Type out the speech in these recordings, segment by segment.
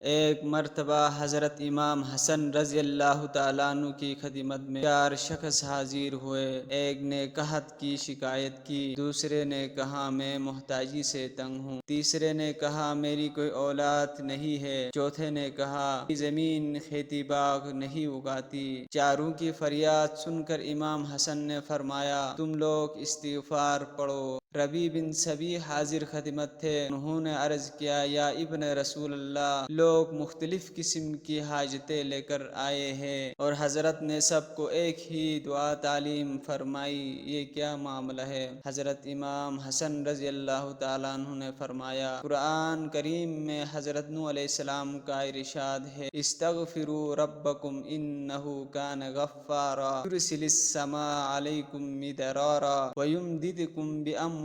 ایک مرتبہ حضرت امام حسن رضی اللہ تعالیٰ عنہ کی خدمت میں 4 شخص حاضر ہوئے۔ ایک نے قحط کی شکایت کی، دوسرے نے کہا میں محتاجی سے تنگ ہوں، تیسرے نے کہا میری کوئی اولاد نہیں ہے، چوتھے نے کہا زمین کھیتی باغ نہیں اگاتی۔ چاروں کی فریاد سن کر امام حسن نے فرمایا تم لوگ استغفار پڑھو۔ ربیع بن سبیع حاضر خدمت تھے، انہوں نے عرض کیا یا ابن رسول اللہ، لوگ مختلف قسم کی حاجتیں لے کر آئے ہیں اور حضرت نے سب کو ایک ہی دعا تعلیم فرمائی، یہ کیا معاملہ ہے؟ حضرت امام حسن رضی اللہ تعالیٰ عنہ نے فرمایا قرآن کریم میں حضرت نوح علیہ السلام کا ارشاد ہے استغفروا ربکم انہ کان غفارا یرسل السماء علیکم مدرارا ویمددکم باموال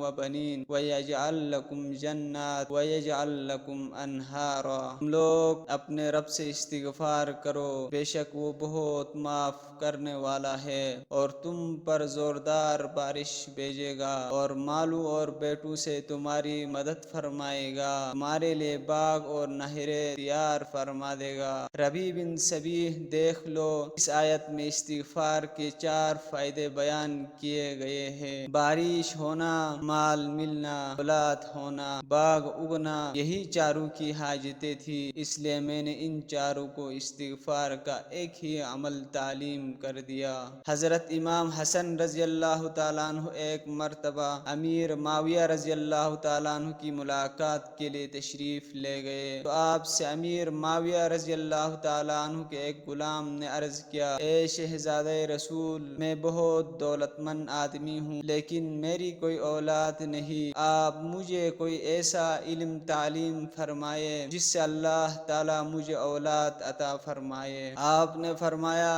وبنین ویجعل لکم جنات ویجعل لکم انہارا۔ تم لوگ اپنے رب سے استغفار کرو، بے شک وہ بہت معاف کرنے والا ہے اور تم پر زوردار بارش بھیجے گا اور مالوں اور بیٹوں سے تمہاری مدد فرمائے گا، تمہارے لیے باغ اور نہریں تیار فرما دے گا۔ ربیع بن سبیع دیکھ لو، اس آیت میں استغفار کے 4 فائدے بیان کیے گئے ہیں۔ بارش ہونا، مال ملنا، اولاد ہونا، باغ اگنا، یہی چاروں کی حاجتیں تھی، اس لیے میں نے ان چاروں کو استغفار کا ایک ہی عمل تعلیم کر دیا۔ حضرت امام حسن رضی اللہ تعالیٰ عنہ ایک مرتبہ امیر معاویہ رضی اللہ تعالیٰ عنہ کی ملاقات کے لیے تشریف لے گئے تو آپ سے امیر معاویہ رضی اللہ تعالیٰ عنہ کے ایک غلام نے عرض کیا اے شہزادہ رسول، میں بہت دولت مند آدمی ہوں لیکن میری کوئی اولاد نہیں، آپ مجھے کوئی ایسا علم تعلیم فرمائے جس سے اللہ تعالیٰ مجھے اولاد عطا فرمائے۔ آپ نے فرمایا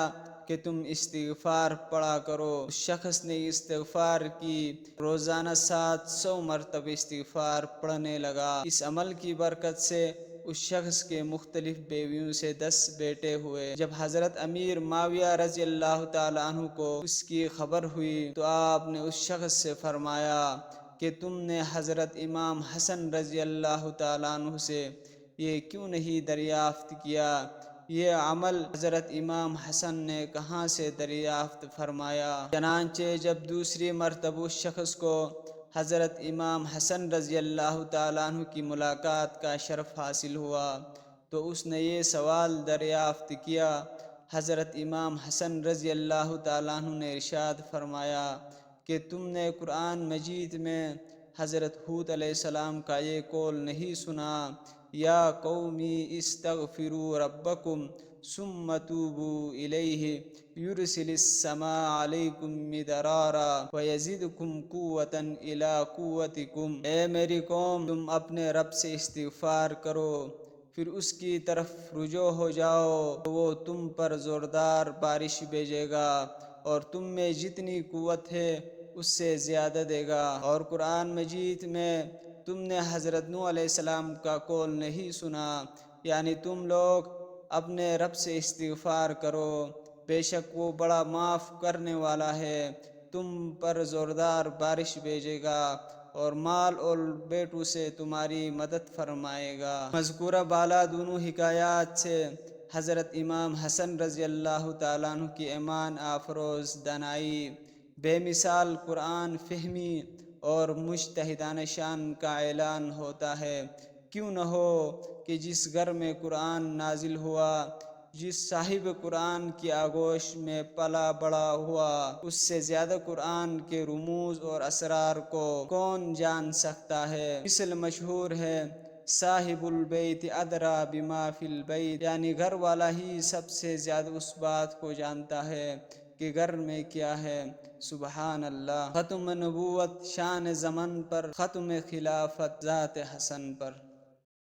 کہ تم استغفار پڑھا کرو۔ اس شخص نے استغفار کی، روزانہ 700 مرتبہ استغفار پڑھنے لگا۔ اس عمل کی برکت سے اس شخص کے مختلف بیویوں سے 10 بیٹے ہوئے۔ جب حضرت امیر معاویہ رضی اللہ تعالیٰ عنہ کو اس کی خبر ہوئی تو آپ نے اس شخص سے فرمایا کہ تم نے حضرت امام حسن رضی اللہ تعالیٰ عنہ سے یہ کیوں نہیں دریافت کیا؟ یہ عمل حضرت امام حسن نے کہاں سے دریافت فرمایا؟ چنانچہ جب دوسری مرتبہ اس شخص کو حضرت امام حسن رضی اللہ تعالیٰ عنہ کی ملاقات کا شرف حاصل ہوا تو اس نے یہ سوال دریافت کیا۔ حضرت امام حسن رضی اللہ تعالیٰ عنہ نے ارشاد فرمایا کہ تم نے قرآن مجید میں حضرت ہود علیہ السلام کا یہ قول نہیں سنا یا قومی استغفروا ربکم ثم توبوا الیہ یرسل السماء علیکم مدرارا ویزدکم قوتا الی قوتکم۔ اے میری قوم، تم اپنے رب سے استغفار کرو، پھر اس کی طرف رجوع ہو جاؤ تو وہ تم پر زوردار بارش بھیجے گا اور تم میں جتنی قوت ہے اس سے زیادہ دے گا۔ اور قرآن مجید میں تم نے حضرت نوح علیہ السلام کا قول نہیں سنا، یعنی تم لوگ اپنے رب سے استغفار کرو، بے شک وہ بڑا معاف کرنے والا ہے، تم پر زوردار بارش بھیجے گا اور مال اور بیٹوں سے تمہاری مدد فرمائے گا۔ مذکورہ بالا دونوں حکایات سے حضرت امام حسن رضی اللہ تعالیٰ عنہ کی ایمان آفروز دانائی، بے مثال قرآن فہمی اور مجتہدانہ شان کا اعلان ہوتا ہے۔ کیوں نہ ہو کہ جس گھر میں قرآن نازل ہوا، جس صاحب قرآن کی آغوش میں پلا بڑا ہوا، اس سے زیادہ قرآن کے رموز اور اسرار کو کون جان سکتا ہے؟ مثل مشہور ہے صاحب البیت ادری بما فی البیت، یعنی گھر والا ہی سب سے زیادہ اس بات کو جانتا ہے کہ گھر میں کیا ہے۔ سبحان اللہ۔ ختم نبوت شان زمن پر، ختم خلافت ذات حسن پر۔